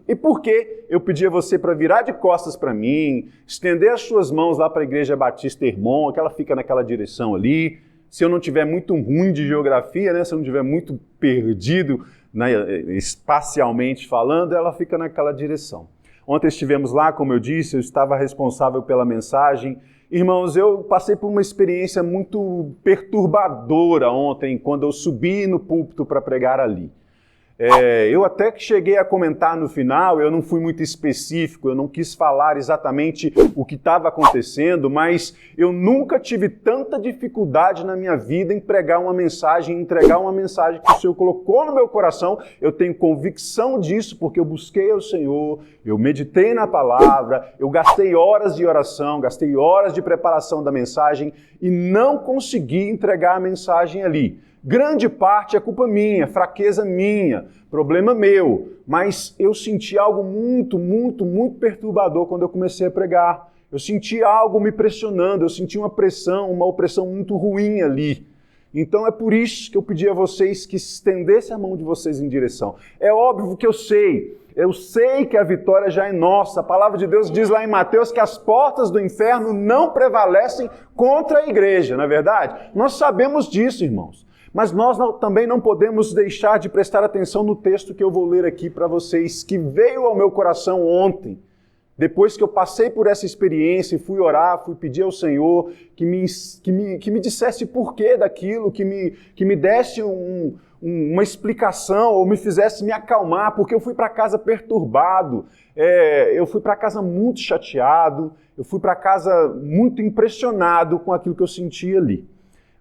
E por que eu pedi a você para virar de costas para mim, estender as suas mãos lá para a Igreja Batista Hermon, que ela fica naquela direção ali. Se eu não tiver muito ruim de geografia, né, se eu não tiver muito perdido, né, espacialmente falando, ela fica naquela direção. Ontem estivemos lá, como eu disse, eu estava responsável pela mensagem. Irmãos, eu passei por uma experiência muito perturbadora ontem, quando eu subi no púlpito para pregar ali. Eu até que cheguei a comentar no final, eu não fui muito específico, eu não quis falar exatamente o que estava acontecendo, mas eu nunca tive tanta dificuldade na minha vida em pregar uma mensagem, entregar uma mensagem que o Senhor colocou no meu coração. Eu tenho convicção disso, porque eu busquei ao Senhor, eu meditei na palavra, eu gastei horas de oração, gastei horas de preparação da mensagem e não consegui entregar a mensagem ali. Grande parte é culpa minha, fraqueza minha, problema meu, mas eu senti algo muito perturbador quando eu comecei a pregar. Eu senti algo me pressionando, eu senti uma pressão, uma opressão muito ruim ali. Então é por isso que eu pedi a vocês que estendessem a mão de vocês em direção. É óbvio que eu sei que a vitória já é nossa. A palavra de Deus diz lá em Mateus que as portas do inferno não prevalecem contra a igreja, não é verdade? Nós sabemos disso, irmãos. Mas nós também não podemos deixar de prestar atenção no texto que eu vou ler aqui para vocês, que veio ao meu coração ontem. Depois que eu passei por essa experiência e fui orar, fui pedir ao Senhor que me dissesse porquê daquilo, que me desse uma explicação ou me fizesse me acalmar, porque eu fui para casa perturbado, eu fui para casa muito chateado, eu fui para casa muito impressionado com aquilo que eu senti ali.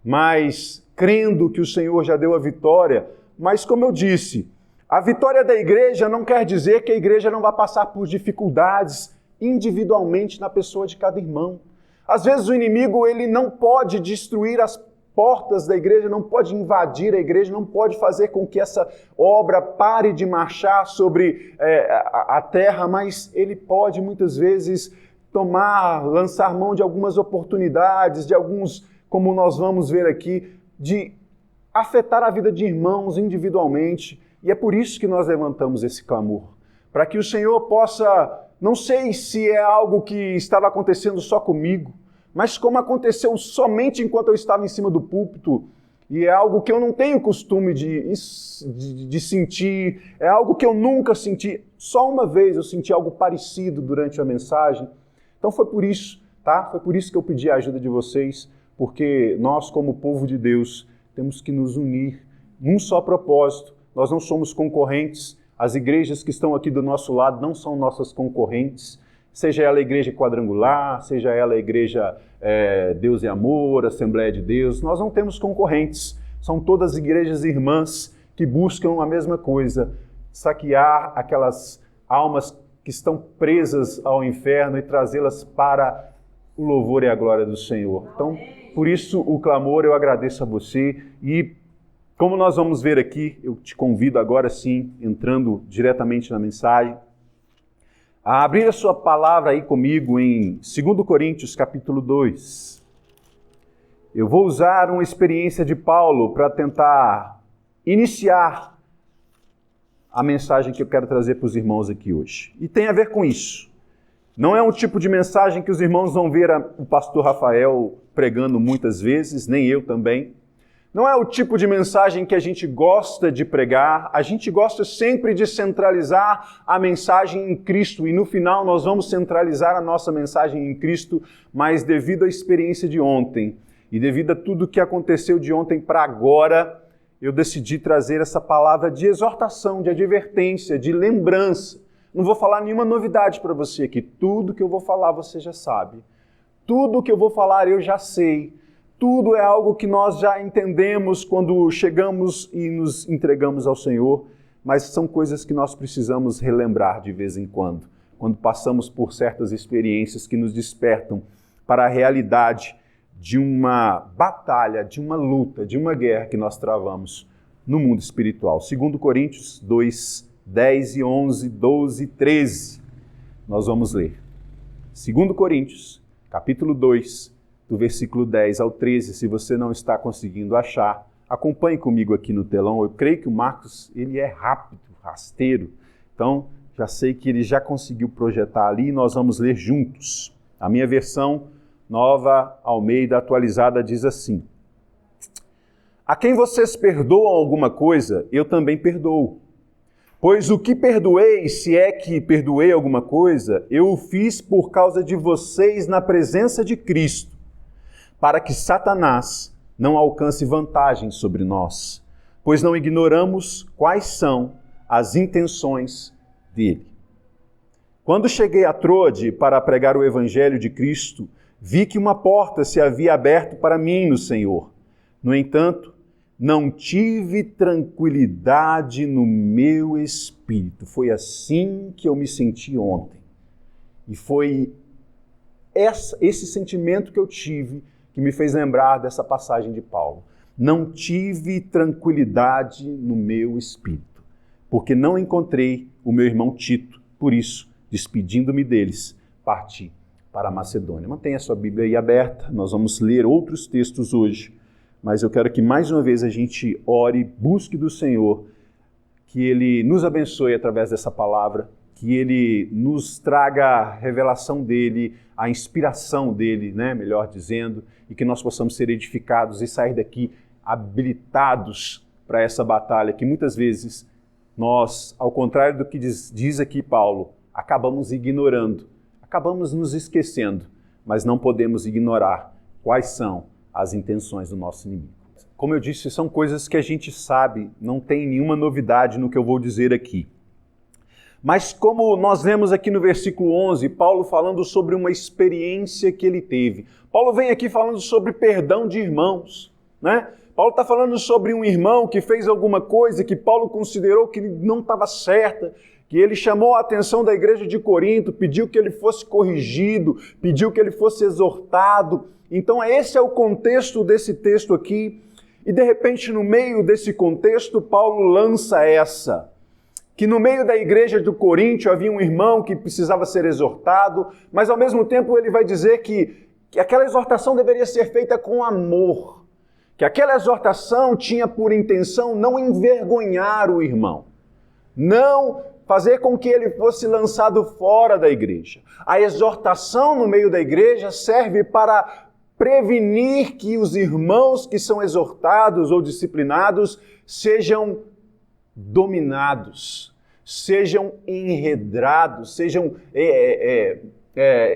Mas crendo que o Senhor já deu a vitória, mas como eu disse, a vitória da igreja não quer dizer que a igreja não vai passar por dificuldades individualmente na pessoa de cada irmão. Às vezes o inimigo ele não pode destruir as portas da igreja, não pode invadir a igreja, não pode fazer com que essa obra pare de marchar sobre a terra, mas ele pode muitas vezes lançar mão de algumas oportunidades, de alguns, como nós vamos ver aqui, de afetar a vida de irmãos individualmente. E é por isso que nós levantamos esse clamor. Para que o Senhor possa, não sei se é algo que estava acontecendo só comigo, mas como aconteceu somente enquanto eu estava em cima do púlpito, e é algo que eu não tenho costume de sentir, é algo que eu nunca senti. Só uma vez eu senti algo parecido durante a mensagem. Então foi por isso, tá? Foi por isso que eu pedi a ajuda de vocês, porque nós, como povo de Deus, temos que nos unir num só propósito. Nós não somos concorrentes, as igrejas que estão aqui do nosso lado não são nossas concorrentes, seja ela a igreja quadrangular, seja ela a igreja Deus e Amor, Assembleia de Deus, nós não temos concorrentes, são todas igrejas irmãs que buscam a mesma coisa, saquear aquelas almas que estão presas ao inferno e trazê-las para o louvor e a glória do Senhor. Então, por isso o clamor, eu agradeço a você e como nós vamos ver aqui, eu te convido agora sim, entrando diretamente na mensagem, a abrir a sua palavra aí comigo em 2 Coríntios capítulo 2. Eu vou usar uma experiência de Paulo para tentar iniciar a mensagem que eu quero trazer para os irmãos aqui hoje. E tem a ver com isso. Não é um tipo de mensagem que os irmãos vão ver o pastor Rafael pregando muitas vezes, nem eu também. Não é o tipo de mensagem que a gente gosta de pregar, a gente gosta sempre de centralizar a mensagem em Cristo e no final nós vamos centralizar a nossa mensagem em Cristo, mas devido à experiência de ontem e devido a tudo que aconteceu de ontem para agora, eu decidi trazer essa palavra de exortação, de advertência, de lembrança. Não vou falar nenhuma novidade para você aqui, tudo que eu vou falar você já sabe, tudo que eu vou falar eu já sei. Tudo é algo que nós já entendemos quando chegamos e nos entregamos ao Senhor, mas são coisas que nós precisamos relembrar de vez em quando passamos por certas experiências que nos despertam para a realidade de uma batalha, de uma luta, de uma guerra que nós travamos no mundo espiritual. 2 Coríntios 2, 10 e 11, 12 e 13. Nós vamos ler. 2 Coríntios, capítulo 2, do versículo 10 ao 13, se você não está conseguindo achar, acompanhe comigo aqui no telão. Eu creio que o Marcos, ele é rápido, rasteiro, então já sei que ele já conseguiu projetar ali e nós vamos ler juntos. A minha versão Nova Almeida atualizada diz assim: a quem vocês perdoam alguma coisa, eu também perdoo. Pois o que perdoei, se é que perdoei alguma coisa, eu o fiz por causa de vocês na presença de Cristo, para que Satanás não alcance vantagem sobre nós, pois não ignoramos quais são as intenções dele. Quando cheguei a Troade para pregar o Evangelho de Cristo, vi que uma porta se havia aberto para mim no Senhor. No entanto, não tive tranquilidade no meu espírito. Foi assim que eu me senti ontem. E foi esse sentimento que eu tive que me fez lembrar dessa passagem de Paulo. Não tive tranquilidade no meu espírito, porque não encontrei o meu irmão Tito. Por isso, despedindo-me deles, parti para a Macedônia. Mantenha a sua Bíblia aí aberta, nós vamos ler outros textos hoje. Mas eu quero que mais uma vez a gente ore, busque do Senhor, que Ele nos abençoe através dessa palavra, que Ele nos traga a revelação dEle, a inspiração dEle, né, melhor dizendo, e que nós possamos ser edificados e sair daqui habilitados para essa batalha, que muitas vezes nós, ao contrário do que diz aqui Paulo, acabamos ignorando, acabamos nos esquecendo, mas não podemos ignorar quais são as intenções do nosso inimigo. Como eu disse, são coisas que a gente sabe, não tem nenhuma novidade no que eu vou dizer aqui. Mas como nós vemos aqui no versículo 11, Paulo falando sobre uma experiência que ele teve. Paulo vem aqui falando sobre perdão de irmãos, né? Paulo está falando sobre um irmão que fez alguma coisa que Paulo considerou que não estava certa, que ele chamou a atenção da igreja de Corinto, pediu que ele fosse corrigido, pediu que ele fosse exortado. Então esse é o contexto desse texto aqui, e de repente no meio desse contexto Paulo lança essa, que no meio da igreja do Coríntio havia um irmão que precisava ser exortado, mas ao mesmo tempo ele vai dizer que aquela exortação deveria ser feita com amor, que aquela exortação tinha por intenção não envergonhar o irmão, não fazer com que ele fosse lançado fora da igreja. A exortação no meio da igreja serve para prevenir que os irmãos que são exortados ou disciplinados sejam dominados, sejam enredados, sejam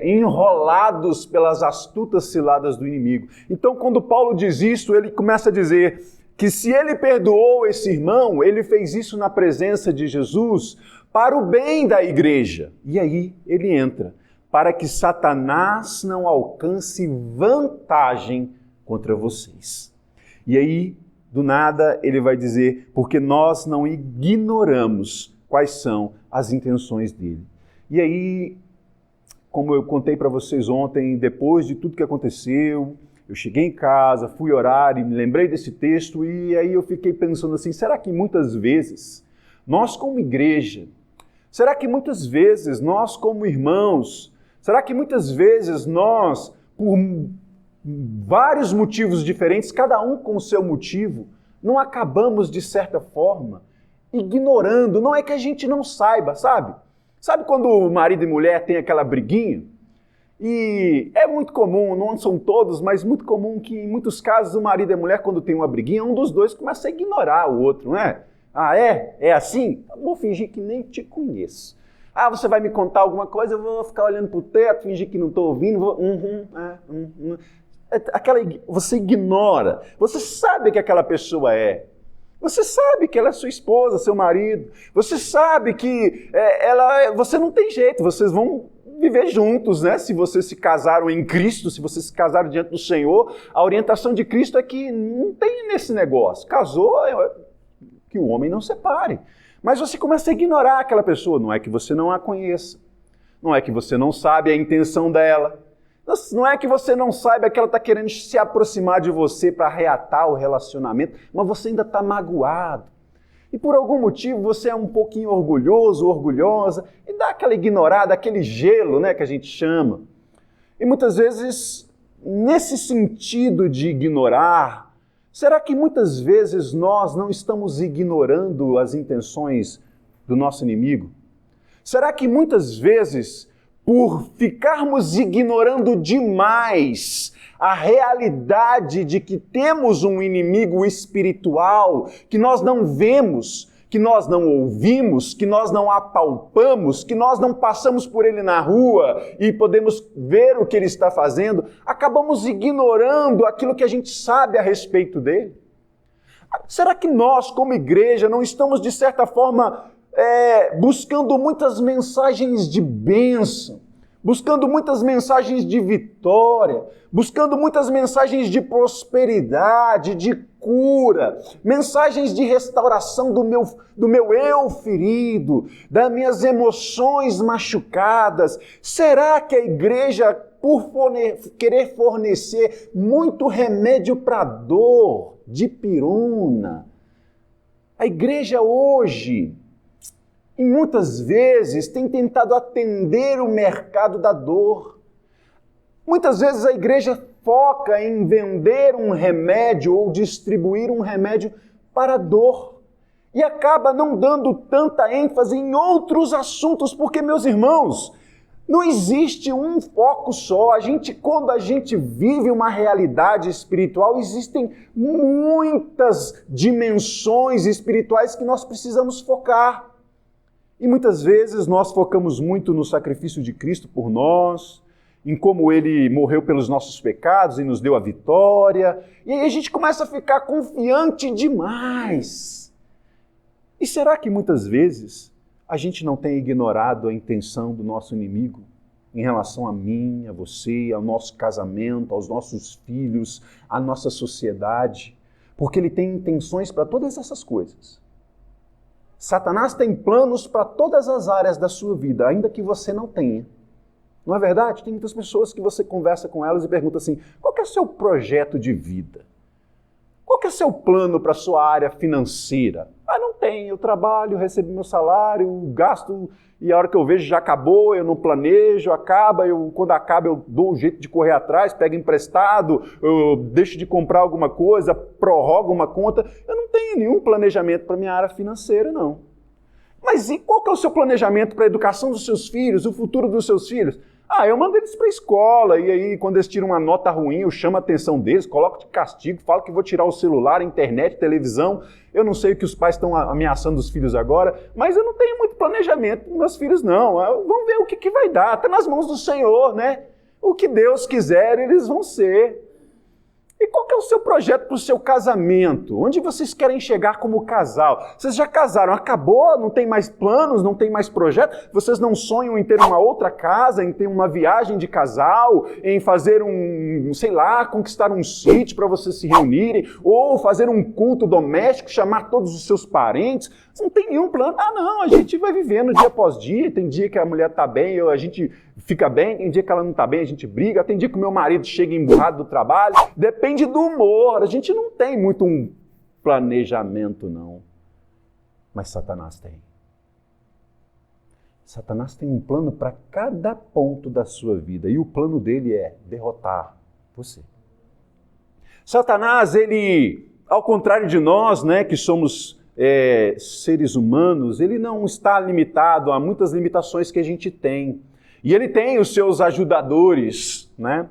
enrolados pelas astutas ciladas do inimigo. Então, quando Paulo diz isso, ele começa a dizer que se ele perdoou esse irmão, ele fez isso na presença de Jesus para o bem da igreja. E aí ele entra, para que Satanás não alcance vantagem contra vocês. E aí, do nada, ele vai dizer, porque nós não ignoramos quais são as intenções dele. E aí, como eu contei para vocês ontem, depois de tudo que aconteceu, eu cheguei em casa, fui orar e me lembrei desse texto, e aí eu fiquei pensando assim, será que muitas vezes, nós como igreja, será que muitas vezes nós como irmãos, será que muitas vezes nós, por vários motivos diferentes, cada um com o seu motivo, não acabamos, de certa forma, ignorando? Não é que a gente não saiba, sabe? Sabe quando marido e mulher têm aquela briguinha? E é muito comum, não são todos, mas muito comum que em muitos casos o marido e a mulher, quando tem uma briguinha, um dos dois começa a ignorar o outro, não é? Ah, é? É assim? Eu vou fingir que nem te conheço. Ah, você vai me contar alguma coisa, eu vou ficar olhando para o teto, fingir que não estou ouvindo, Você ignora, você sabe que aquela pessoa é. Você sabe que ela é sua esposa, seu marido. Você sabe que você não tem jeito, vocês vão viver juntos, né? Se vocês se casaram em Cristo, se vocês se casaram diante do Senhor, a orientação de Cristo é que não tem nesse negócio. Casou, que o homem não separe. Mas você começa a ignorar aquela pessoa. Não é que você não a conheça. Não é que você não sabe a intenção dela. Não é que você não saiba que ela está querendo se aproximar de você para reatar o relacionamento, mas você ainda está magoado. E por algum motivo você é um pouquinho orgulhoso, orgulhosa, e dá aquela ignorada, aquele gelo, né, que a gente chama. E muitas vezes, nesse sentido de ignorar, será que muitas vezes nós não estamos ignorando as intenções do nosso inimigo? Será que muitas vezes, por ficarmos ignorando demais a realidade de que temos um inimigo espiritual que nós não vemos, que nós não ouvimos, que nós não apalpamos, que nós não passamos por ele na rua e podemos ver o que ele está fazendo, acabamos ignorando aquilo que a gente sabe a respeito dele? Será que nós, como igreja, não estamos, de certa forma, buscando muitas mensagens de bênção, buscando muitas mensagens de vitória, buscando muitas mensagens de prosperidade, de cura, mensagens de restauração do meu eu ferido, das minhas emoções machucadas? Será que a igreja, por querer fornecer muito remédio para dor, dipirona, a igreja hoje, e muitas vezes tem tentado atender o mercado da dor. Muitas vezes a igreja foca em vender um remédio ou distribuir um remédio para a dor e acaba não dando tanta ênfase em outros assuntos, porque, meus irmãos, não existe um foco só. Quando a gente vive uma realidade espiritual, existem muitas dimensões espirituais que nós precisamos focar. E muitas vezes nós focamos muito no sacrifício de Cristo por nós, em como Ele morreu pelos nossos pecados e nos deu a vitória, e aí a gente começa a ficar confiante demais. E será que muitas vezes a gente não tem ignorado a intenção do nosso inimigo em relação a mim, a você, ao nosso casamento, aos nossos filhos, à nossa sociedade? Porque ele tem intenções para todas essas coisas. Satanás tem planos para todas as áreas da sua vida, ainda que você não tenha. Não é verdade? Tem muitas pessoas que você conversa com elas e pergunta assim: qual que é o seu projeto de vida? Qual que é o seu plano para a sua área financeira? Não tem, eu trabalho, recebo meu salário, gasto, e a hora que eu vejo já acabou, eu não planejo, quando acaba eu dou um jeito de correr atrás, pego emprestado, eu deixo de comprar alguma coisa, prorrogo uma conta. Eu não tenho nenhum planejamento para a minha área financeira, não. Mas e qual que é o seu planejamento para a educação dos seus filhos, o futuro dos seus filhos? Eu mando eles para a escola, e aí quando eles tiram uma nota ruim, eu chamo a atenção deles, coloco de castigo, falo que vou tirar o celular, a internet, televisão. Eu não sei o que os pais estão ameaçando os filhos agora, mas eu não tenho muito planejamento com meus filhos, não. Vamos ver o que vai dar, está nas mãos do Senhor, né? O que Deus quiser, eles vão ser. E qual que é o seu projeto para o seu casamento? Onde vocês querem chegar como casal? Vocês já casaram, acabou? Não tem mais planos? Não tem mais projeto? Vocês não sonham em ter uma outra casa, em ter uma viagem de casal, em fazer conquistar um sítio para vocês se reunirem, ou fazer um culto doméstico, chamar todos os seus parentes? Não tem nenhum plano. Não, a gente vai vivendo dia após dia. Tem dia que a mulher está bem, a gente fica bem, tem dia que ela não está bem, a gente briga, tem dia que o meu marido chega emburrado do trabalho, depende do humor, a gente não tem muito um planejamento, não. Mas Satanás tem. Satanás tem um plano para cada ponto da sua vida, e o plano dele é derrotar você. Satanás, ele, ao contrário de nós, né, que somos seres humanos, ele não está limitado a muitas limitações que a gente tem. E ele tem os seus ajudadores, né?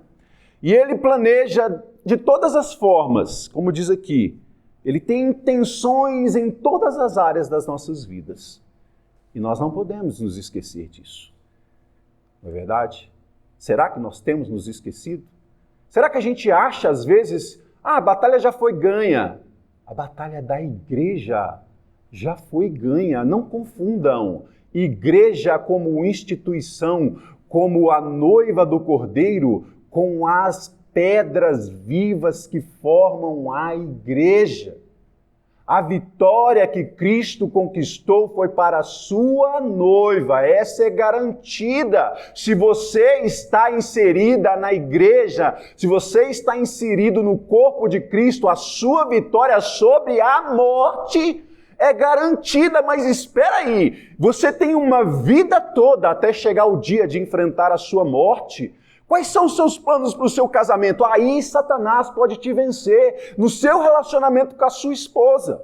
E ele planeja de todas as formas, como diz aqui. Ele tem intenções em todas as áreas das nossas vidas. E nós não podemos nos esquecer disso. Não é verdade? Será que nós temos nos esquecido? Será que a gente acha, às vezes, a batalha já foi ganha? A batalha da igreja já foi ganha. Não confundam. Igreja como instituição, como a noiva do Cordeiro, com as pedras vivas que formam a igreja. A vitória que Cristo conquistou foi para a sua noiva. Essa é garantida. Se você está inserida na igreja, se você está inserido no corpo de Cristo, a sua vitória sobre a morte é garantida. Mas espera aí, você tem uma vida toda até chegar o dia de enfrentar a sua morte. Quais são os seus planos para o seu casamento? Aí Satanás pode te vencer no seu relacionamento com a sua esposa.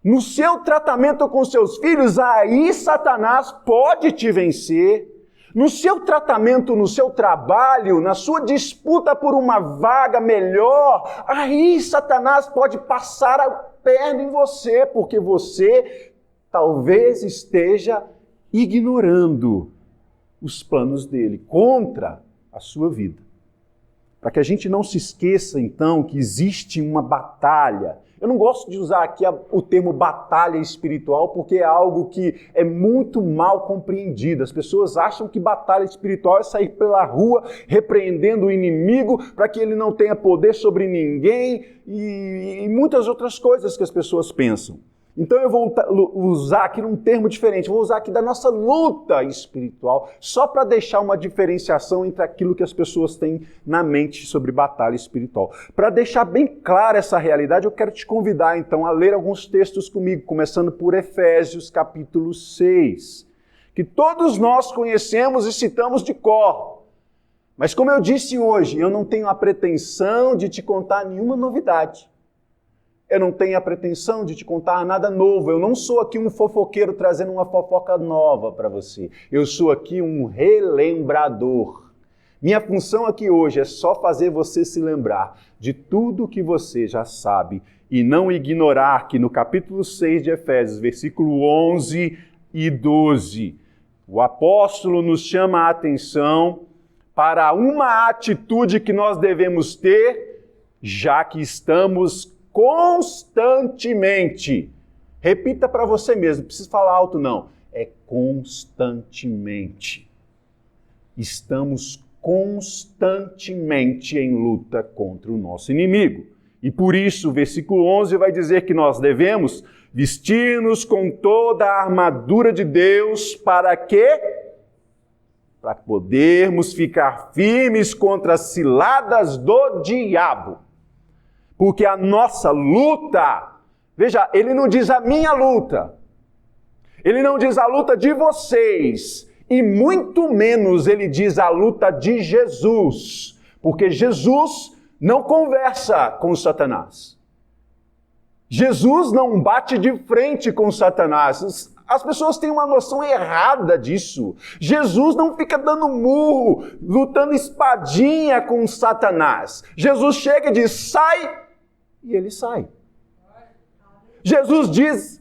no seu tratamento com seus filhos, aí Satanás pode te vencer. No seu tratamento, no seu trabalho, na sua disputa por uma vaga melhor, aí Satanás pode passar a perna em você, porque você talvez esteja ignorando os planos dele contra a sua vida. Para que a gente não se esqueça, então, que existe uma batalha. Eu não gosto de usar aqui o termo batalha espiritual, porque é algo que é muito mal compreendido. As pessoas acham que batalha espiritual é sair pela rua repreendendo o inimigo para que ele não tenha poder sobre ninguém e muitas outras coisas que as pessoas pensam. Então eu vou usar aqui um termo diferente, vou usar aqui da nossa luta espiritual, só para deixar uma diferenciação entre aquilo que as pessoas têm na mente sobre batalha espiritual. Para deixar bem clara essa realidade, eu quero te convidar então a ler alguns textos comigo, começando por Efésios capítulo 6, que todos nós conhecemos e citamos de cor. Mas como eu disse hoje, eu não tenho a pretensão de te contar nenhuma novidade. Eu não tenho a pretensão de te contar nada novo. Eu não sou aqui um fofoqueiro trazendo uma fofoca nova para você. Eu sou aqui um relembrador. Minha função aqui hoje é só fazer você se lembrar de tudo que você já sabe e não ignorar que no capítulo 6 de Efésios, versículo 11 e 12, o apóstolo nos chama a atenção para uma atitude que nós devemos ter, já que estamos constantemente. Repita para você mesmo, não precisa falar alto não. É constantemente. Estamos constantemente em luta contra o nosso inimigo. E por isso, o versículo 11 vai dizer que nós devemos vestir-nos com toda a armadura de Deus para quê? Para podermos ficar firmes contra as ciladas do diabo. Porque a nossa luta, veja, ele não diz a minha luta, ele não diz a luta de vocês, e muito menos ele diz a luta de Jesus, porque Jesus não conversa com Satanás. Jesus não bate de frente com Satanás. As pessoas têm uma noção errada disso. Jesus não fica dando murro, lutando espadinha com Satanás. Jesus chega e diz, sai, e ele sai. Jesus diz,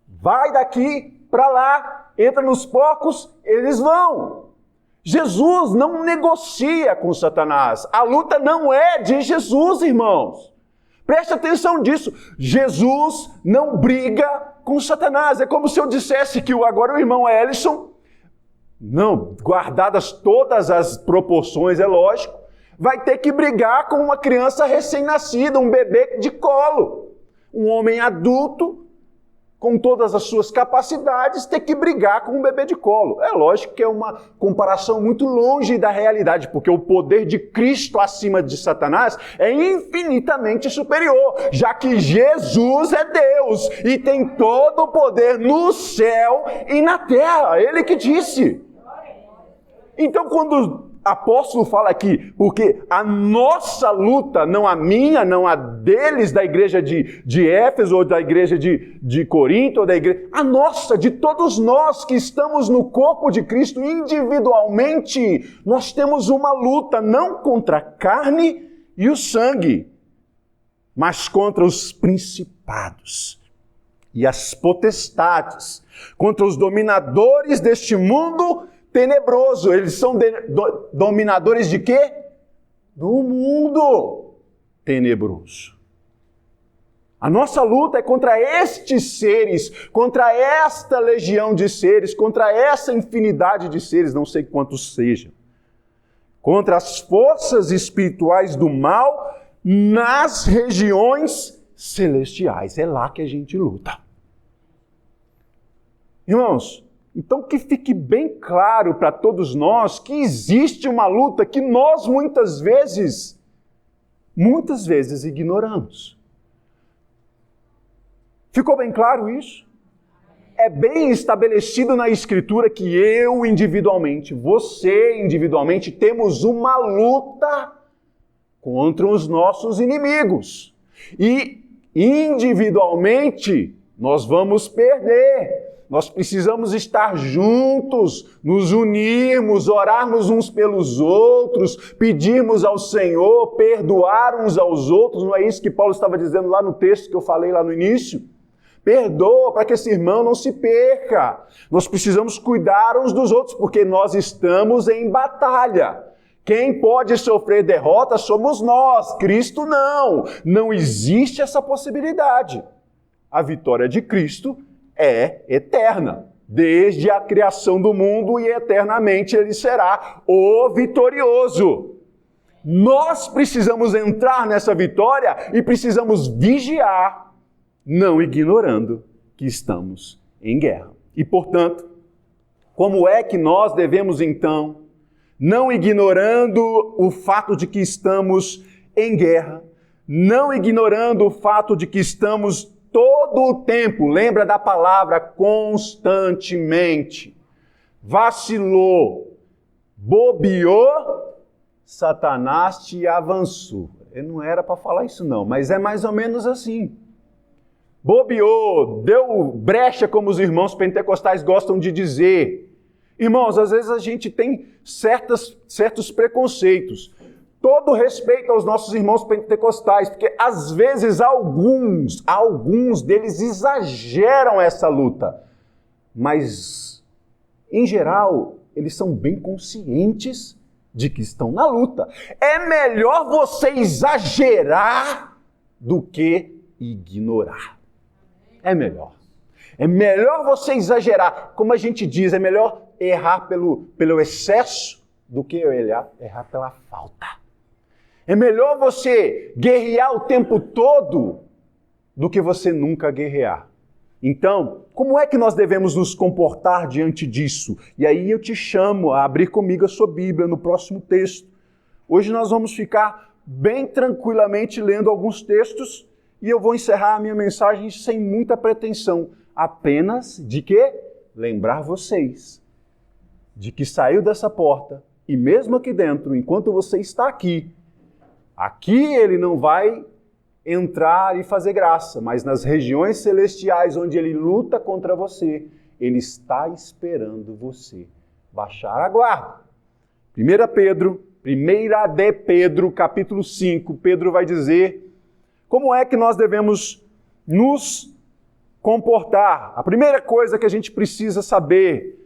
vai daqui para lá, entra nos porcos, eles vão. Jesus não negocia com Satanás. A luta não é de Jesus, irmãos. Preste atenção nisso. Jesus não briga com Satanás. É como se eu dissesse que agora o irmão Ellison, não, guardadas todas as proporções, é lógico, vai ter que brigar com uma criança recém-nascida, um bebê de colo. Um homem adulto, com todas as suas capacidades, ter que brigar com um bebê de colo. É lógico que é uma comparação muito longe da realidade, porque o poder de Cristo acima de Satanás é infinitamente superior, já que Jesus é Deus e tem todo o poder no céu e na terra. Ele que disse. Então, quando o apóstolo fala aqui, porque a nossa luta, não a minha, não a deles, da igreja de Éfeso, ou da igreja de Corinto, ou da igreja, a nossa, de todos nós que estamos no corpo de Cristo individualmente, nós temos uma luta não contra a carne e o sangue, mas contra os principados e as potestades, contra os dominadores deste mundo tenebroso. Eles são dominadores de quê? Do mundo tenebroso. A nossa luta é contra estes seres, contra esta legião de seres, contra essa infinidade de seres, não sei quantos sejam. Contra as forças espirituais do mal nas regiões celestiais. É lá que a gente luta. Irmãos, então que fique bem claro para todos nós que existe uma luta que nós muitas vezes ignoramos. Ficou bem claro isso? É bem estabelecido na Escritura que eu individualmente, você individualmente, temos uma luta contra os nossos inimigos. E individualmente nós vamos perder. Nós precisamos estar juntos, nos unirmos, orarmos uns pelos outros, pedirmos ao Senhor, perdoar uns aos outros. Não é isso que Paulo estava dizendo lá no texto que eu falei lá no início? Perdoa para que esse irmão não se perca. Nós precisamos cuidar uns dos outros, porque nós estamos em batalha. Quem pode sofrer derrota somos nós, Cristo não. Não existe essa possibilidade. A vitória de Cristo é eterna. Desde a criação do mundo e eternamente ele será o vitorioso. Nós precisamos entrar nessa vitória e precisamos vigiar, não ignorando que estamos em guerra. E, portanto, como é que nós devemos, então, não ignorando o fato de que estamos em guerra, não ignorando o fato de que estamos todo o tempo, lembra da palavra constantemente, vacilou, bobeou, Satanás te avançou. Ele não era para falar isso não, mas é mais ou menos assim. Bobeou, deu brecha, como os irmãos pentecostais gostam de dizer. Irmãos, às vezes a gente tem certos preconceitos. Todo respeito aos nossos irmãos pentecostais, porque às vezes alguns deles exageram essa luta. Mas, em geral, eles são bem conscientes de que estão na luta. É melhor você exagerar do que ignorar. É melhor. É melhor você exagerar. Como a gente diz, é melhor errar pelo excesso do que errar pela falta. É melhor você guerrear o tempo todo do que você nunca guerrear. Então, como é que nós devemos nos comportar diante disso? E aí eu te chamo a abrir comigo a sua Bíblia no próximo texto. Hoje nós vamos ficar bem tranquilamente lendo alguns textos e eu vou encerrar a minha mensagem sem muita pretensão. Apenas de que? Lembrar vocês de que saiu dessa porta e mesmo aqui dentro, enquanto você está aqui ele não vai entrar e fazer graça, mas nas regiões celestiais onde ele luta contra você, ele está esperando você baixar a guarda. 1 de Pedro, capítulo 5, Pedro vai dizer como é que nós devemos nos comportar. A primeira coisa que a gente precisa saber,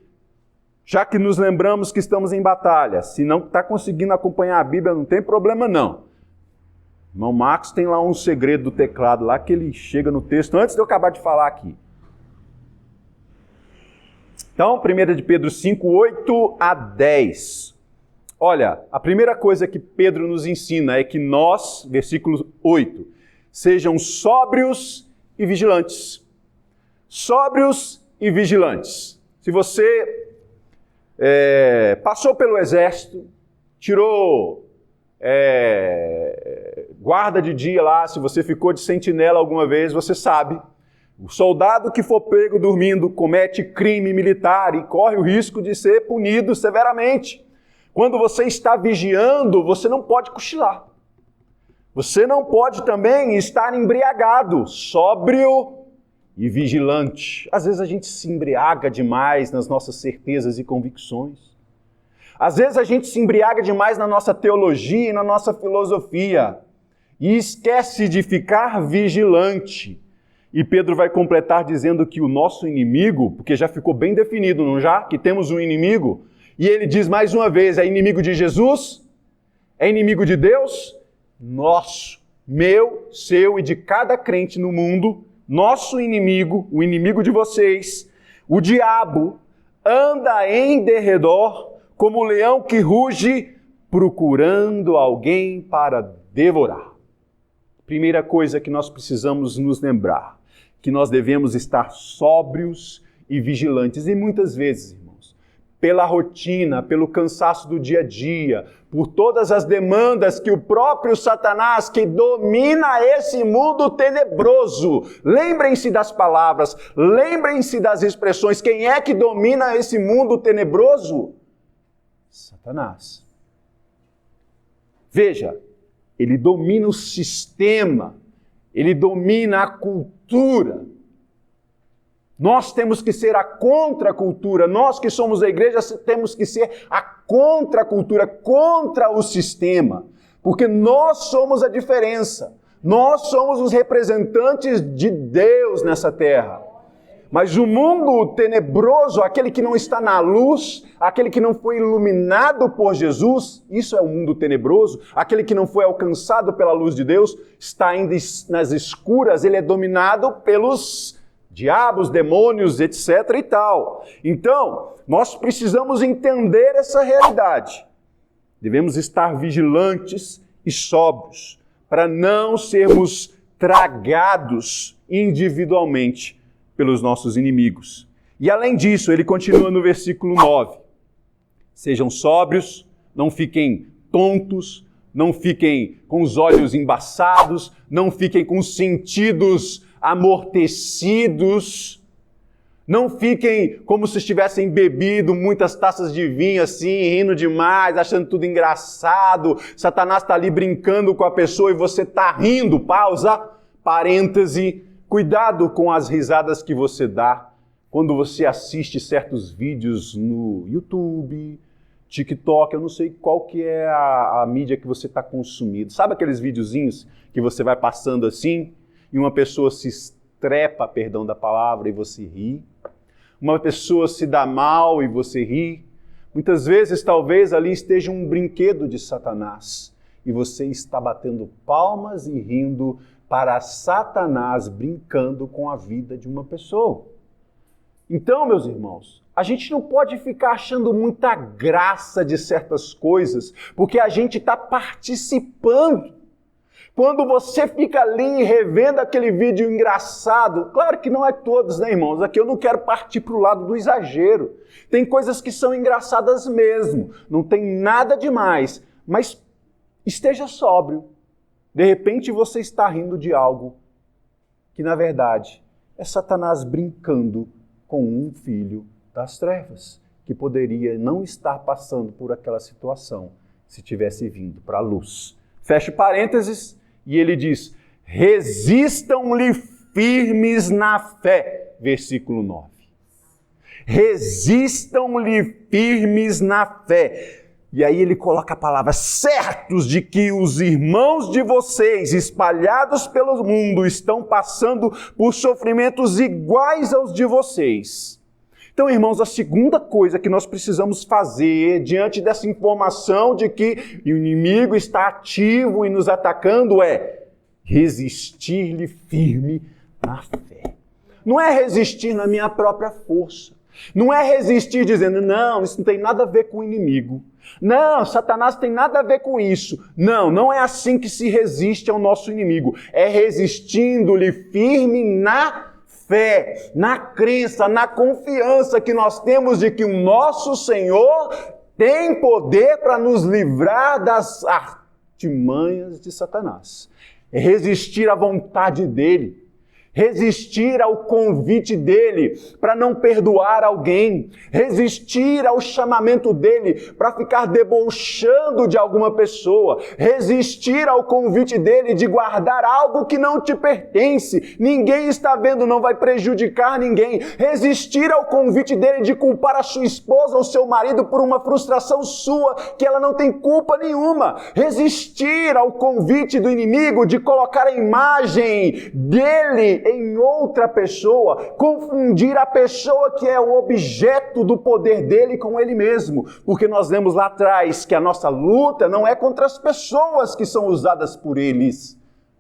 já que nos lembramos que estamos em batalha, se não está conseguindo acompanhar a Bíblia, não tem problema não. Irmão Marcos tem lá um segredo do teclado lá que ele chega no texto antes de eu acabar de falar aqui. Então, 1 de Pedro 5, 8 a 10. Olha, a primeira coisa que Pedro nos ensina é que nós, versículo 8, sejam sóbrios e vigilantes. Sóbrios e vigilantes. Se você passou pelo exército, tirou guarda de dia lá, se você ficou de sentinela alguma vez, você sabe. O soldado que for pego dormindo comete crime militar e corre o risco de ser punido severamente. Quando você está vigiando, você não pode cochilar. Você não pode também estar embriagado, sóbrio e vigilante. Às vezes a gente se embriaga demais nas nossas certezas e convicções. Às vezes a gente se embriaga demais na nossa teologia e na nossa filosofia e esquece de ficar vigilante. E Pedro vai completar dizendo que o nosso inimigo, porque já ficou bem definido, não já? Que temos um inimigo. E ele diz mais uma vez, é inimigo de Jesus? É inimigo de Deus? Nosso, meu, seu e de cada crente no mundo, nosso inimigo, o inimigo de vocês, o diabo, anda em derredor como o leão que ruge, procurando alguém para devorar. Primeira coisa que nós precisamos nos lembrar, que nós devemos estar sóbrios e vigilantes. E muitas vezes, irmãos, pela rotina, pelo cansaço do dia a dia, por todas as demandas que o próprio Satanás, que domina esse mundo tenebroso, lembrem-se das palavras, lembrem-se das expressões. Quem é que domina esse mundo tenebroso? Satanás. Veja, ele domina o sistema, ele domina a cultura. Nós temos que ser a contracultura. Nós que somos a igreja temos que ser a contracultura, contra o sistema. Porque nós somos a diferença. Nós somos os representantes de Deus nessa terra. Mas o mundo tenebroso, aquele que não está na luz, aquele que não foi iluminado por Jesus, isso é o mundo tenebroso, aquele que não foi alcançado pela luz de Deus, está ainda nas escuras, ele é dominado pelos diabos, demônios, etc. e tal. Então, nós precisamos entender essa realidade. Devemos estar vigilantes e sóbrios, para não sermos tragados individualmente pelos nossos inimigos. E além disso, ele continua no versículo 9. Sejam sóbrios, não fiquem tontos, não fiquem com os olhos embaçados, não fiquem com os sentidos amortecidos, não fiquem como se tivessem bebido muitas taças de vinho assim, rindo demais, achando tudo engraçado. Satanás está ali brincando com a pessoa e você está rindo. Pausa, parêntese. Cuidado com as risadas que você dá quando você assiste certos vídeos no YouTube, TikTok, eu não sei qual que é a mídia que você está consumindo. Sabe aqueles videozinhos que você vai passando assim e uma pessoa se estrepa, perdão da palavra, e você ri? Uma pessoa se dá mal e você ri? Muitas vezes, talvez, ali esteja um brinquedo de Satanás e você está batendo palmas e rindo para Satanás brincando com a vida de uma pessoa. Então, meus irmãos, a gente não pode ficar achando muita graça de certas coisas, porque a gente está participando. Quando você fica ali revendo aquele vídeo engraçado, claro que não é todos, né, irmãos? Aqui eu não quero partir para o lado do exagero. Tem coisas que são engraçadas mesmo, não tem nada demais, mas esteja sóbrio. De repente você está rindo de algo que, na verdade, é Satanás brincando com um filho das trevas, que poderia não estar passando por aquela situação se tivesse vindo para a luz. Fecha parênteses e ele diz: resistam-lhe firmes na fé. Versículo 9. Resistam-lhe firmes na fé. E aí ele coloca a palavra, certos de que os irmãos de vocês, espalhados pelo mundo, estão passando por sofrimentos iguais aos de vocês. Então, irmãos, a segunda coisa que nós precisamos fazer diante dessa informação de que o inimigo está ativo e nos atacando é resistir-lhe firme na fé. Não é resistir na minha própria força. Não é resistir dizendo, não, isso não tem nada a ver com o inimigo. Não, Satanás tem nada a ver com isso. Não, não é assim que se resiste ao nosso inimigo. É resistindo-lhe firme na fé, na crença, na confiança que nós temos de que o nosso Senhor tem poder para nos livrar das artimanhas de Satanás. É resistir à vontade dele. Resistir ao convite dele para não perdoar alguém, resistir ao chamamento dele para ficar debochando de alguma pessoa, resistir ao convite dele de guardar algo que não te pertence, ninguém está vendo, não vai prejudicar ninguém, resistir ao convite dele de culpar a sua esposa ou seu marido por uma frustração sua que ela não tem culpa nenhuma, resistir ao convite do inimigo de colocar a imagem dele em outra pessoa, confundir a pessoa que é o objeto do poder dele com ele mesmo, porque nós lemos lá atrás que a nossa luta não é contra as pessoas que são usadas por eles,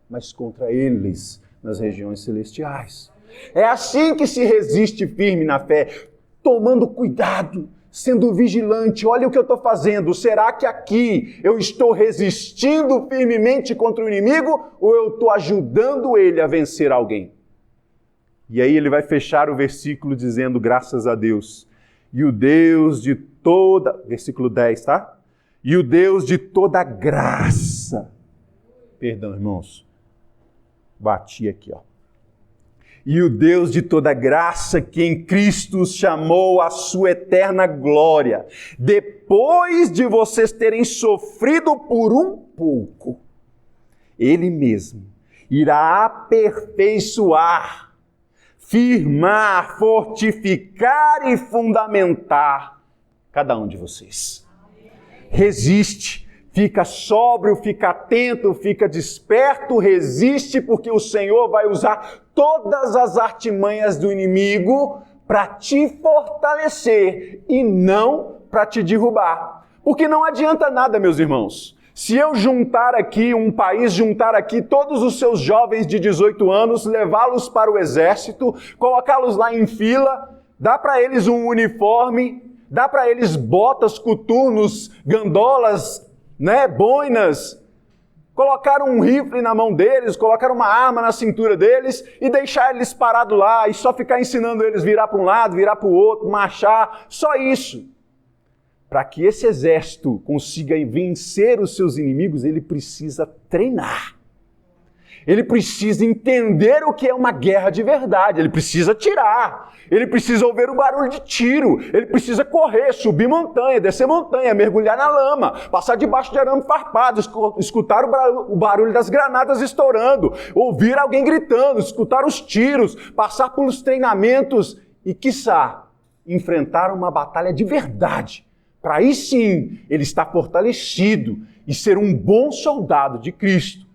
mas contra eles nas regiões celestiais. É assim que se resiste firme na fé, tomando cuidado, sendo vigilante. Olha o que eu estou fazendo. Será que aqui eu estou resistindo firmemente contra o inimigo ou eu estou ajudando ele a vencer alguém? E aí ele vai fechar o versículo dizendo, graças a Deus, e o Deus de toda... Versículo 10, tá? E o Deus de toda graça... Perdão, irmãos. Bati aqui, ó. E o Deus de toda graça que em Cristo os chamou à sua eterna glória, depois de vocês terem sofrido por um pouco, Ele mesmo irá aperfeiçoar, firmar, fortificar e fundamentar cada um de vocês. Resiste, fica sóbrio, fica atento, fica desperto, resiste, porque o Senhor vai usar todas as artimanhas do inimigo para te fortalecer e não para te derrubar. Porque não adianta nada, meus irmãos. Se eu juntar aqui, um país juntar aqui todos os seus jovens de 18 anos, levá-los para o exército, colocá-los lá em fila, dá para eles um uniforme, dá para eles botas, coturnos, gandolas, boinas, colocar um rifle na mão deles, colocar uma arma na cintura deles e deixar eles parados lá e só ficar ensinando eles virar para um lado, virar para o outro, marchar, só isso. Para que esse exército consiga vencer os seus inimigos, ele precisa treinar. Ele precisa entender o que é uma guerra de verdade, ele precisa atirar, ele precisa ouvir o barulho de tiro, ele precisa correr, subir montanha, descer montanha, mergulhar na lama, passar debaixo de arame farpado, escutar o barulho das granadas estourando, ouvir alguém gritando, escutar os tiros, passar pelos treinamentos e, quiçá, enfrentar uma batalha de verdade, para aí sim ele estar fortalecido e ser um bom soldado de Cristo.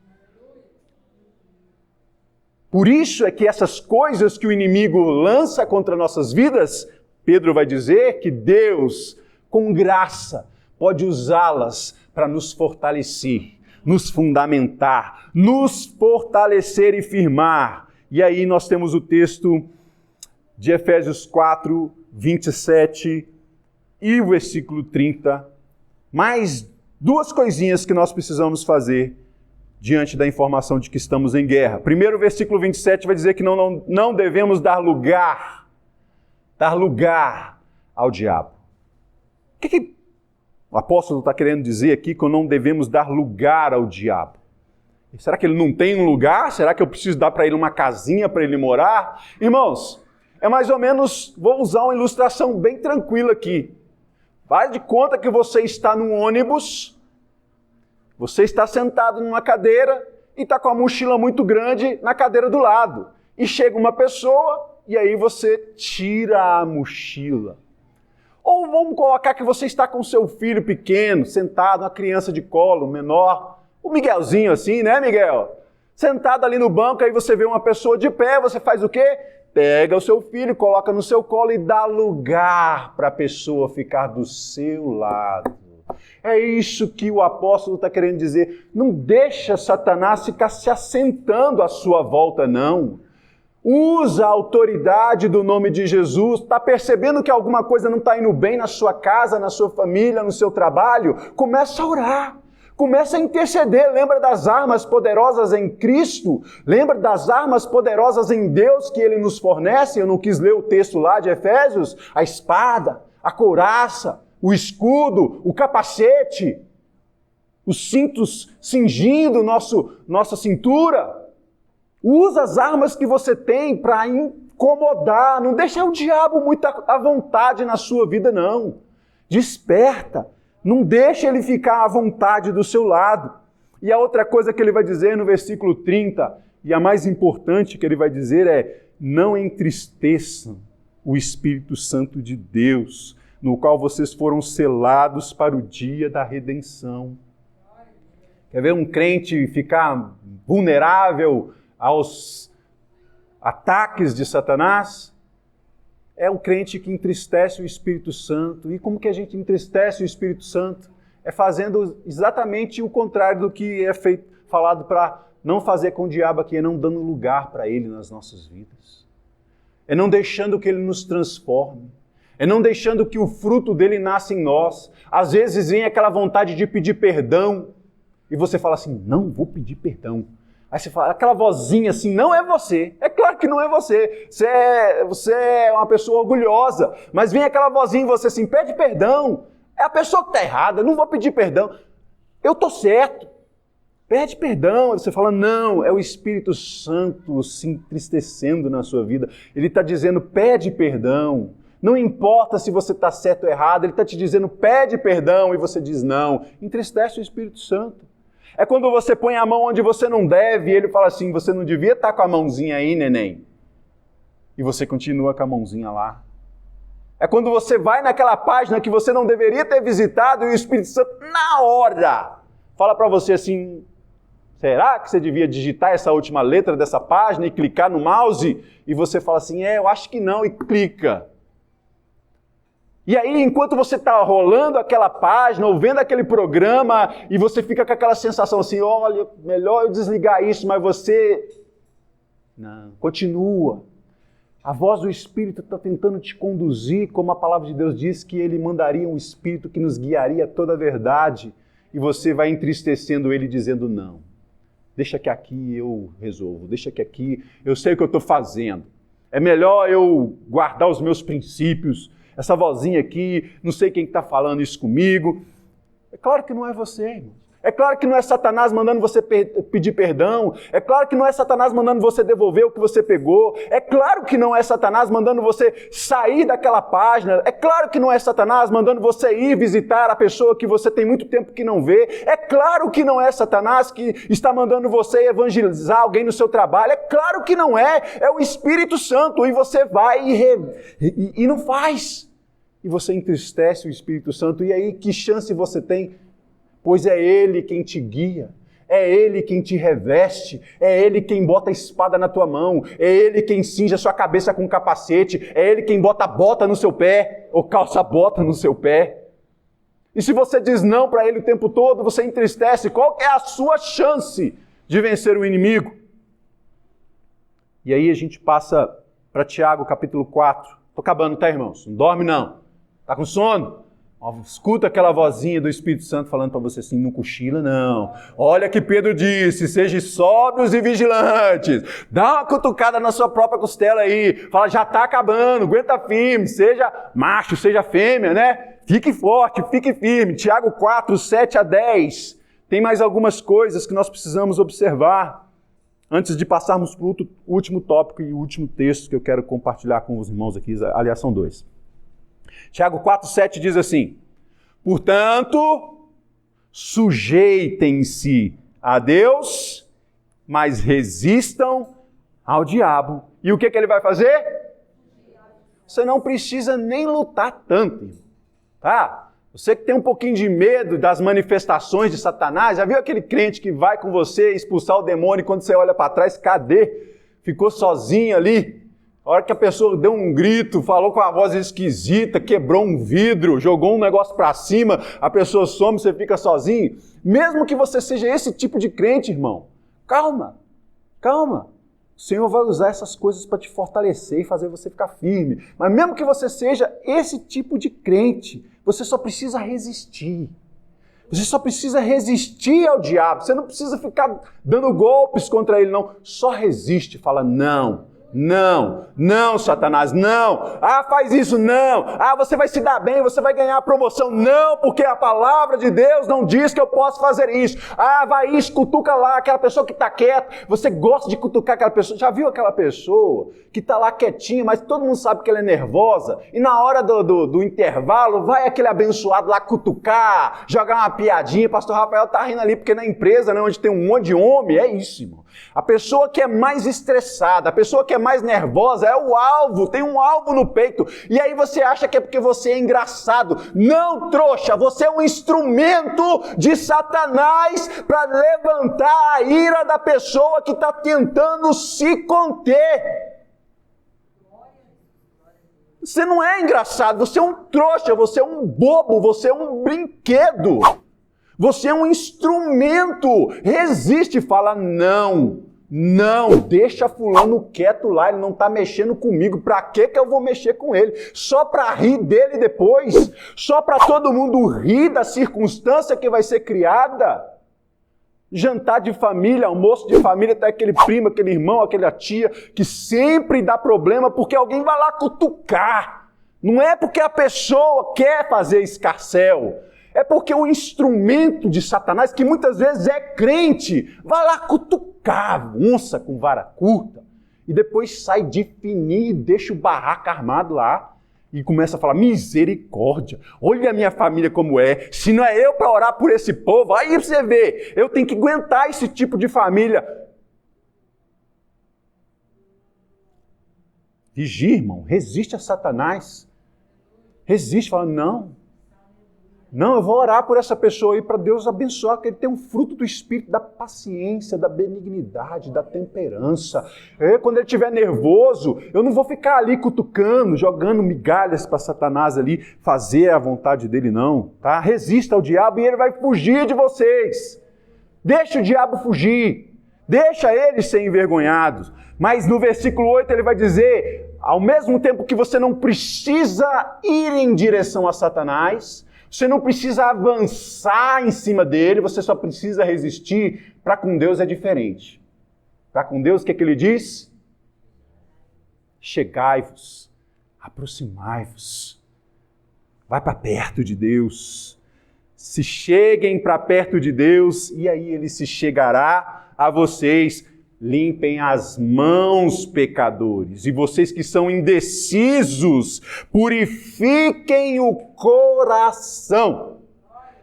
Por isso é que essas coisas que o inimigo lança contra nossas vidas, Pedro vai dizer que Deus, com graça, pode usá-las para nos fortalecer, nos fundamentar, nos fortalecer e firmar. E aí nós temos o texto de Efésios 4, 27 e o versículo 30. Mais duas coisinhas que nós precisamos fazer diante da informação de que estamos em guerra. Primeiro, o versículo 27 vai dizer que não devemos dar lugar ao diabo. O que o apóstolo está querendo dizer aqui que não devemos dar lugar ao diabo? Será que ele não tem um lugar? Será que eu preciso dar para ele uma casinha para ele morar? Irmãos, é mais ou menos, vou usar uma ilustração bem tranquila aqui. Faz de conta que você está num ônibus, você está sentado numa cadeira e está com a mochila muito grande na cadeira do lado. E chega uma pessoa e aí você tira a mochila. Ou vamos colocar que você está com seu filho pequeno, sentado, uma criança de colo, menor, o Miguelzinho assim, né, Miguel? Sentado ali no banco, aí você vê uma pessoa de pé, você faz o quê? Pega o seu filho, coloca no seu colo e dá lugar para a pessoa ficar do seu lado. É isso que o apóstolo está querendo dizer. Não deixa Satanás ficar se assentando à sua volta, não. Usa a autoridade do nome de Jesus. Está percebendo que alguma coisa não está indo bem na sua casa, na sua família, no seu trabalho? Começa a orar. Começa a interceder. Lembra das armas poderosas em Cristo? Lembra das armas poderosas em Deus que Ele nos fornece? Eu não quis ler o texto lá de Efésios. A espada, a couraça, o escudo, o capacete, os cintos cingindo nossa cintura. Usa as armas que você tem para incomodar. Não deixa o diabo muito à vontade na sua vida, não. Desperta. Não deixa ele ficar à vontade do seu lado. E a outra coisa que ele vai dizer no versículo 30, e a mais importante que ele vai dizer é: não entristeçam o Espírito Santo de Deus, no qual vocês foram selados para o dia da redenção. Quer ver um crente ficar vulnerável aos ataques de Satanás? É um crente que entristece o Espírito Santo. E como que a gente entristece o Espírito Santo? É fazendo exatamente o contrário do que é falado para não fazer com o diabo aqui, é não dando lugar para ele nas nossas vidas. É não deixando que ele nos transforme. É não deixando que o fruto dele nasça em nós. Às vezes vem aquela vontade de pedir perdão e você fala assim: não vou pedir perdão. Aí você fala, aquela vozinha assim: não é você. É claro que não é você. Você é uma pessoa orgulhosa. Mas vem aquela vozinha em você assim: pede perdão. É a pessoa que está errada, não vou pedir perdão. Eu estou certo. Pede perdão. Aí você fala: não, é o Espírito Santo se entristecendo na sua vida. Ele está dizendo: pede perdão. Não importa se você está certo ou errado, ele está te dizendo: pede perdão, e você diz não. Entristece o Espírito Santo. É quando você põe a mão onde você não deve, e ele fala assim: você não devia estar com a mãozinha aí, neném. e você continua com a mãozinha lá. É quando você vai naquela página que você não deveria ter visitado e o Espírito Santo, na hora, fala para você assim, será que você devia digitar essa última letra dessa página e clicar no mouse? E você fala assim, eu acho que não, e clica. E aí, enquanto você está rolando aquela página, ou vendo aquele programa, e você fica com aquela sensação assim, olha, melhor eu desligar isso, mas você... Não, continua. A voz do Espírito está tentando te conduzir, como a palavra de Deus diz, que Ele mandaria um Espírito que nos guiaria a toda a verdade, e você vai entristecendo Ele dizendo não. Deixa que aqui eu resolvo, deixa que aqui eu sei o que eu estou fazendo. É melhor eu guardar os meus princípios. Essa vozinha aqui, não sei quem está falando isso comigo. É claro que não é você, irmão. É claro que não é Satanás mandando você pedir perdão. É claro que não é Satanás mandando você devolver o que você pegou. É claro que não é Satanás mandando você sair daquela página. É claro que não é Satanás mandando você ir visitar a pessoa que você tem muito tempo que não vê. É claro que não é Satanás que está mandando você evangelizar alguém no seu trabalho. É claro que não é. É o Espírito Santo. E você vai e não faz. E você entristece o Espírito Santo. E aí, que chance você tem? Pois é Ele quem te guia, é Ele quem te reveste, é Ele quem bota a espada na tua mão, é Ele quem cinge a sua cabeça com capacete, é Ele quem bota a bota no seu pé, ou calça a bota no seu pé. E se você diz não para Ele o tempo todo, você entristece, qual é a sua chance de vencer o inimigo? E aí a gente passa para Tiago capítulo 4. Estou acabando, tá, irmãos? Não dorme não. Tá com sono? Escuta aquela vozinha do Espírito Santo falando para você assim, não cochila não. Olha que Pedro disse, sejam sóbrios e vigilantes. Dá uma cutucada na sua própria costela aí. Fala, já está acabando, aguenta firme, seja macho, seja fêmea, né? Fique forte, fique firme. Tiago 4, 7 a 10. Tem mais algumas coisas que nós precisamos observar antes de passarmos para o último tópico e o último texto que eu quero compartilhar com os irmãos aqui. Aliás, são dois. Tiago 4, 7 diz assim, portanto, sujeitem-se a Deus, mas resistam ao diabo. E o que ele vai fazer? Você não precisa nem lutar tanto, irmão, tá? Você que tem um pouquinho de medo das manifestações de Satanás, já viu aquele crente que vai com você expulsar o demônio e quando você olha para trás, cadê? Ficou sozinho ali. A hora que a pessoa deu um grito, falou com a voz esquisita, quebrou um vidro, jogou um negócio para cima, a pessoa some, você fica sozinho. Mesmo que você seja esse tipo de crente, irmão, calma, calma. O Senhor vai usar essas coisas para te fortalecer e fazer você ficar firme. Mas mesmo que você seja esse tipo de crente, você só precisa resistir. Você só precisa resistir ao diabo. Você não precisa ficar dando golpes contra ele, não. Só resiste, fala não. Não, não, Satanás, não. Ah, faz isso, não. Ah, você vai se dar bem, você vai ganhar a promoção. Não, porque a palavra de Deus não diz que eu posso fazer isso. Ah, vai isso, cutuca lá aquela pessoa que está quieta. Você gosta de cutucar aquela pessoa. Já viu aquela pessoa que está lá quietinha, mas todo mundo sabe que ela é nervosa? E na hora do intervalo, vai aquele abençoado lá cutucar, jogar uma piadinha. Pastor Rafael está rindo ali, porque na empresa, né, onde tem um monte de homem, é isso, irmão. A pessoa que é mais estressada, a pessoa que é mais nervosa, é o alvo, tem um alvo no peito. E aí você acha que é porque você é engraçado. Não, trouxa, você é um instrumento de Satanás para levantar a ira da pessoa que está tentando se conter. Você não é engraçado, você é um trouxa, você é um bobo, você é um brinquedo. Você é um instrumento. Resiste e fala não, não, deixa fulano quieto lá, ele não está mexendo comigo. Para que eu vou mexer com ele? Só para rir dele depois? Só para todo mundo rir da circunstância que vai ser criada? Jantar de família, almoço de família, tem aquele primo, aquele irmão, aquela tia que sempre dá problema porque alguém vai lá cutucar. Não é porque a pessoa quer fazer escarcéu. É porque o instrumento de Satanás, que muitas vezes é crente, vai lá cutucar onça com vara curta e depois sai de fininho e deixa o barraco armado lá e começa a falar, misericórdia, olha a minha família como é, se não é eu para orar por esse povo, aí você vê, eu tenho que aguentar esse tipo de família. Vigia, irmão, resiste a Satanás. Resiste, fala, não, eu vou orar por essa pessoa aí para Deus abençoar, que ele tem um fruto do Espírito, da paciência, da benignidade, da temperança. Quando ele estiver nervoso, eu não vou ficar ali cutucando, jogando migalhas para Satanás ali, fazer a vontade dele não, tá? Resista ao diabo e ele vai fugir de vocês. Deixa o diabo fugir, deixa eles serem envergonhados. Mas no versículo 8 ele vai dizer, ao mesmo tempo que você não precisa ir em direção a Satanás, você não precisa avançar em cima dele, você só precisa resistir. Para com Deus é diferente. Para com Deus, o que é que ele diz? Chegai-vos, aproximai-vos, vai para perto de Deus. Se cheguem para perto de Deus, e aí ele se chegará a vocês. Limpem as mãos, pecadores, e vocês que são indecisos, purifiquem o coração.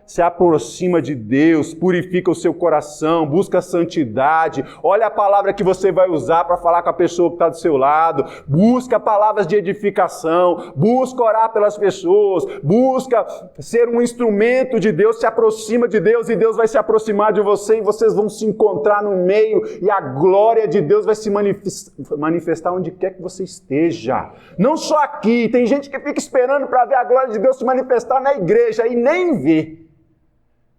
Se aproxima de Deus, purifica o seu coração, busca a santidade. Olha a palavra que você vai usar para falar com a pessoa que está do seu lado. Busca palavras de edificação, busca orar pelas pessoas, busca ser um instrumento de Deus, se aproxima de Deus e Deus vai se aproximar de você e vocês vão se encontrar no meio e a glória de Deus vai se manifestar onde quer que você esteja. Não só aqui, tem gente que fica esperando para ver a glória de Deus se manifestar na igreja e nem vê.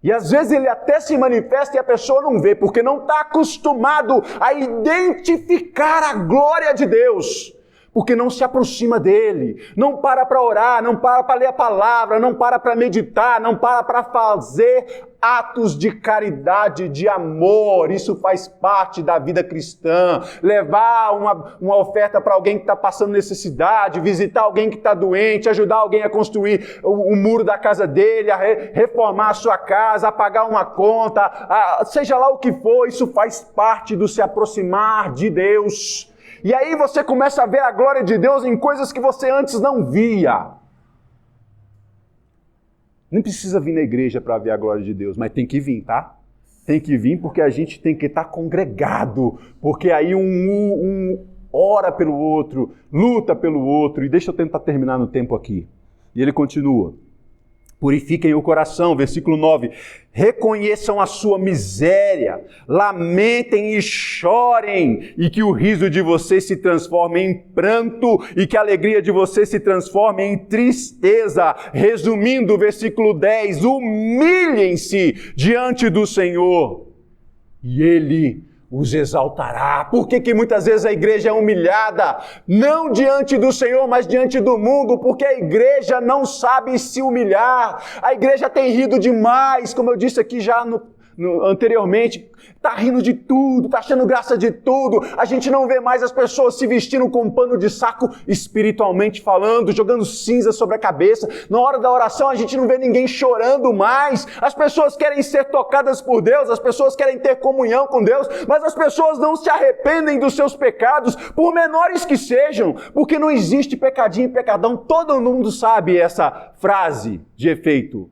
E às vezes ele até se manifesta e a pessoa não vê, porque não está acostumado a identificar a glória de Deus, porque não se aproxima dele, não para orar, não para ler a palavra, não para meditar, não para fazer atos de caridade, de amor. Isso faz parte da vida cristã. Levar uma oferta para alguém que está passando necessidade, visitar alguém que está doente, ajudar alguém a construir o muro da casa dele, a reformar a sua casa, a pagar uma conta, seja lá o que for, isso faz parte do se aproximar de Deus. E aí você começa a ver a glória de Deus em coisas que você antes não via. Não precisa vir na igreja para ver a glória de Deus, mas tem que vir, tá? Tem que vir porque a gente tem que estar congregado, porque aí um ora pelo outro, luta pelo outro. E deixa eu tentar terminar no tempo aqui. E ele continua. Purifiquem o coração, versículo 9. Reconheçam a sua miséria, lamentem e chorem, e que o riso de vocês se transforme em pranto, e que a alegria de vocês se transforme em tristeza. Resumindo, versículo 10, humilhem-se diante do Senhor, e Ele os exaltará. Por que muitas vezes a igreja é humilhada? Não diante do Senhor, mas diante do mundo, porque a igreja não sabe se humilhar. A igreja tem rido demais, como eu disse aqui já anteriormente, está rindo de tudo, está achando graça de tudo. A gente não vê mais as pessoas se vestindo com um pano de saco, espiritualmente falando, jogando cinza sobre a cabeça. Na hora da oração a gente não vê ninguém chorando mais. As pessoas querem ser tocadas por Deus, as pessoas querem ter comunhão com Deus, mas as pessoas não se arrependem dos seus pecados, por menores que sejam, porque não existe pecadinho e pecadão. Todo mundo sabe essa frase de efeito.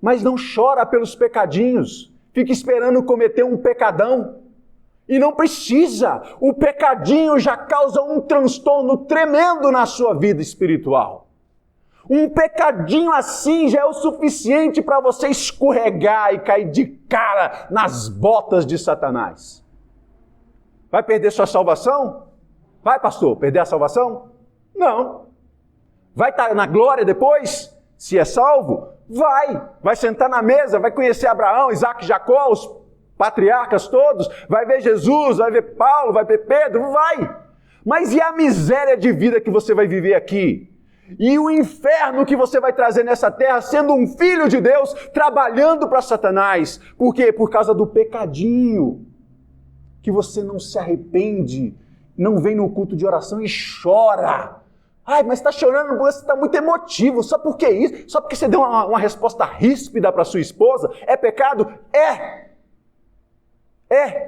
Mas não chora pelos pecadinhos, fica esperando cometer um pecadão. E não precisa, o pecadinho já causa um transtorno tremendo na sua vida espiritual. Um pecadinho assim já é o suficiente para você escorregar e cair de cara nas botas de Satanás. Vai perder sua salvação? Vai, pastor, perder a salvação? Não. Vai estar na glória depois, se é salvo? Vai sentar na mesa, vai conhecer Abraão, Isaac, Jacó, os patriarcas todos, vai ver Jesus, vai ver Paulo, vai ver Pedro, vai. Mas e a miséria de vida que você vai viver aqui? E o inferno que você vai trazer nessa terra, sendo um filho de Deus, trabalhando para Satanás? Por quê? Por causa do pecadinho, que você não se arrepende, não vem no culto de oração e chora. Ai, mas está chorando, você está muito emotivo. Só por que isso? Só porque você deu uma resposta ríspida para sua esposa? É pecado?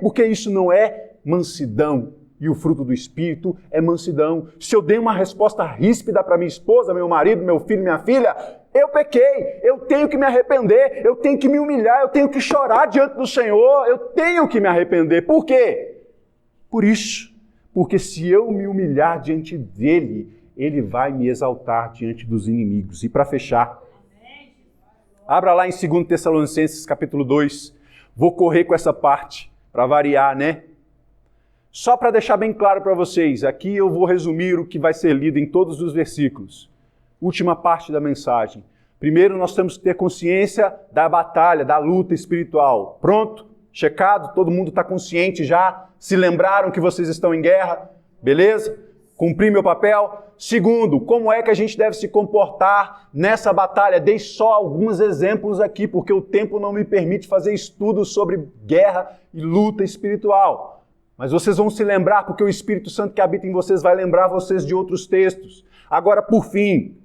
Porque isso não é mansidão. E o fruto do Espírito é mansidão. Se eu dei uma resposta ríspida para minha esposa, meu marido, meu filho, minha filha, eu pequei, eu tenho que me arrepender, eu tenho que me humilhar, eu tenho que chorar diante do Senhor, eu tenho que me arrepender. Por quê? Por isso. porque se eu me humilhar diante dele, ele vai me exaltar diante dos inimigos. E para fechar, abra lá em 2 Tessalonicenses capítulo 2, vou correr com essa parte, para variar, né? Só para deixar bem claro para vocês, aqui eu vou resumir o que vai ser lido em todos os versículos. Última parte da mensagem. Primeiro, nós temos que ter consciência da batalha, da luta espiritual. Pronto? Checado? Todo mundo está consciente já? Se lembraram que vocês estão em guerra? Beleza? Cumpri meu papel? Segundo, como é que a gente deve se comportar nessa batalha? Dei só alguns exemplos aqui, porque o tempo não me permite fazer estudos sobre guerra e luta espiritual. Mas vocês vão se lembrar, porque o Espírito Santo que habita em vocês vai lembrar vocês de outros textos. Agora, por fim,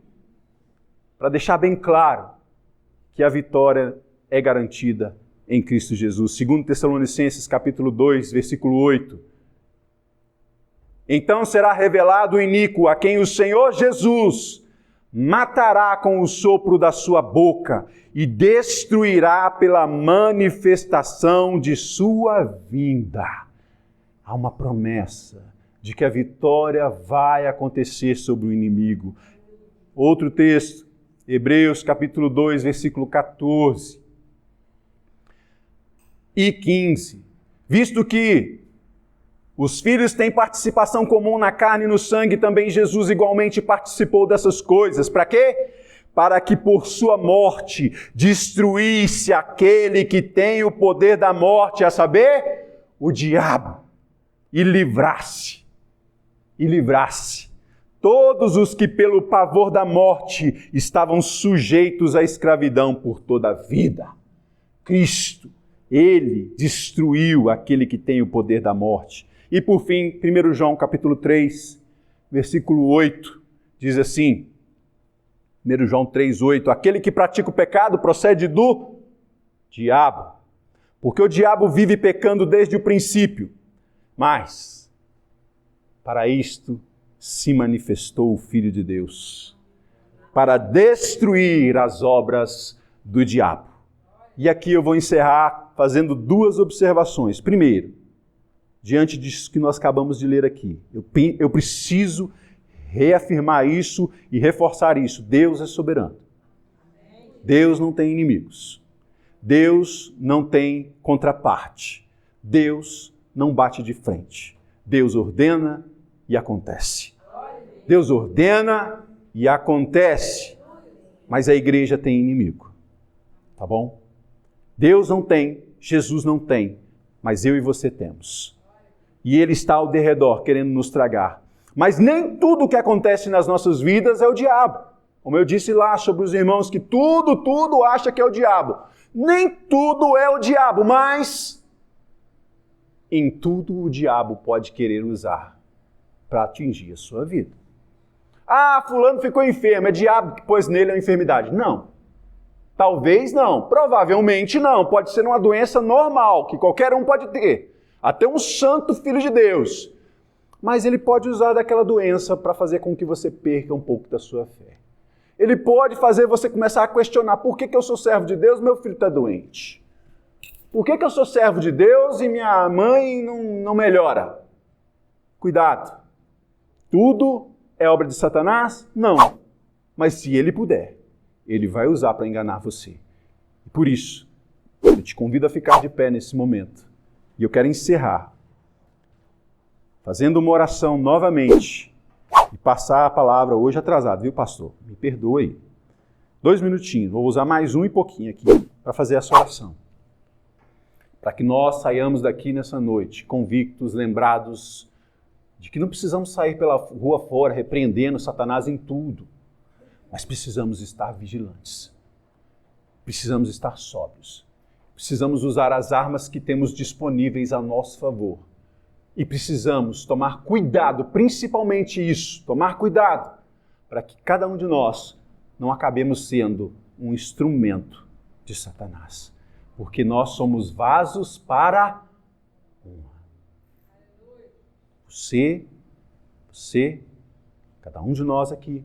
para deixar bem claro que a vitória é garantida em Cristo Jesus. 2 Tessalonicenses capítulo 2, versículo 8. Então será revelado o iníquo, a quem o Senhor Jesus matará com o sopro da sua boca e destruirá pela manifestação de sua vinda. Há uma promessa de que a vitória vai acontecer sobre o inimigo. Outro texto, Hebreus capítulo 2, versículo 14 e 15. Visto que os filhos têm participação comum na carne e no sangue, também Jesus igualmente participou dessas coisas. Para quê? Para que por sua morte destruísse aquele que tem o poder da morte, a saber, o diabo, e livrasse todos os que pelo pavor da morte estavam sujeitos à escravidão por toda a vida. Cristo, ele destruiu aquele que tem o poder da morte. E por fim, 1 João capítulo 3, versículo 8, diz assim, 1 João 3, 8, aquele que pratica o pecado procede do diabo, porque o diabo vive pecando desde o princípio, mas para isto se manifestou o Filho de Deus, para destruir as obras do diabo. E aqui eu vou encerrar fazendo duas observações. Primeiro, diante disso que nós acabamos de ler aqui, eu preciso reafirmar isso e reforçar isso. Deus é soberano. Deus não tem inimigos. Deus não tem contraparte. Deus não bate de frente. Deus ordena e acontece. Deus ordena e acontece. Mas a igreja tem inimigo. Tá bom? Deus não tem, Jesus não tem, mas eu e você temos. E Ele está ao derredor, querendo nos tragar. Mas nem tudo o que acontece nas nossas vidas é o diabo. Como eu disse lá sobre os irmãos, que tudo acha que é o diabo. Nem tudo é o diabo, mas em tudo o diabo pode querer usar para atingir a sua vida. Ah, fulano ficou enfermo, é diabo que pôs nele a enfermidade. Não. Talvez não, provavelmente não. Pode ser uma doença normal, que qualquer um pode ter. Até um santo filho de Deus. Mas ele pode usar daquela doença para fazer com que você perca um pouco da sua fé. Ele pode fazer você começar a questionar: por que eu sou servo de Deus e meu filho está doente? Por que eu sou servo de Deus e minha mãe não melhora? Cuidado. Tudo é obra de Satanás? Não. Mas se ele puder, ele vai usar para enganar você. E por isso, eu te convido a ficar de pé nesse momento. E eu quero encerrar fazendo uma oração novamente e passar a palavra hoje atrasado, viu, pastor? Me perdoa aí. 2 minutinhos, vou usar mais um e pouquinho aqui para fazer essa oração. Para que nós saiamos daqui nessa noite convictos, lembrados de que não precisamos sair pela rua fora repreendendo Satanás em tudo, mas precisamos estar vigilantes. Precisamos estar sóbrios. Precisamos usar as armas que temos disponíveis a nosso favor. E precisamos tomar cuidado, principalmente isso, tomar cuidado, para que cada um de nós não acabemos sendo um instrumento de Satanás. Porque nós somos vasos para honra. Você, cada um de nós aqui,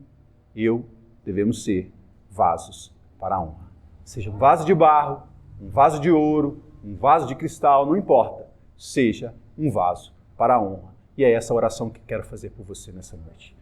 eu, devemos ser vasos para a honra. Seja um vaso de barro, um vaso de ouro, um vaso de cristal, não importa. Seja um vaso para a honra E é essa oração que quero fazer por você nessa noite.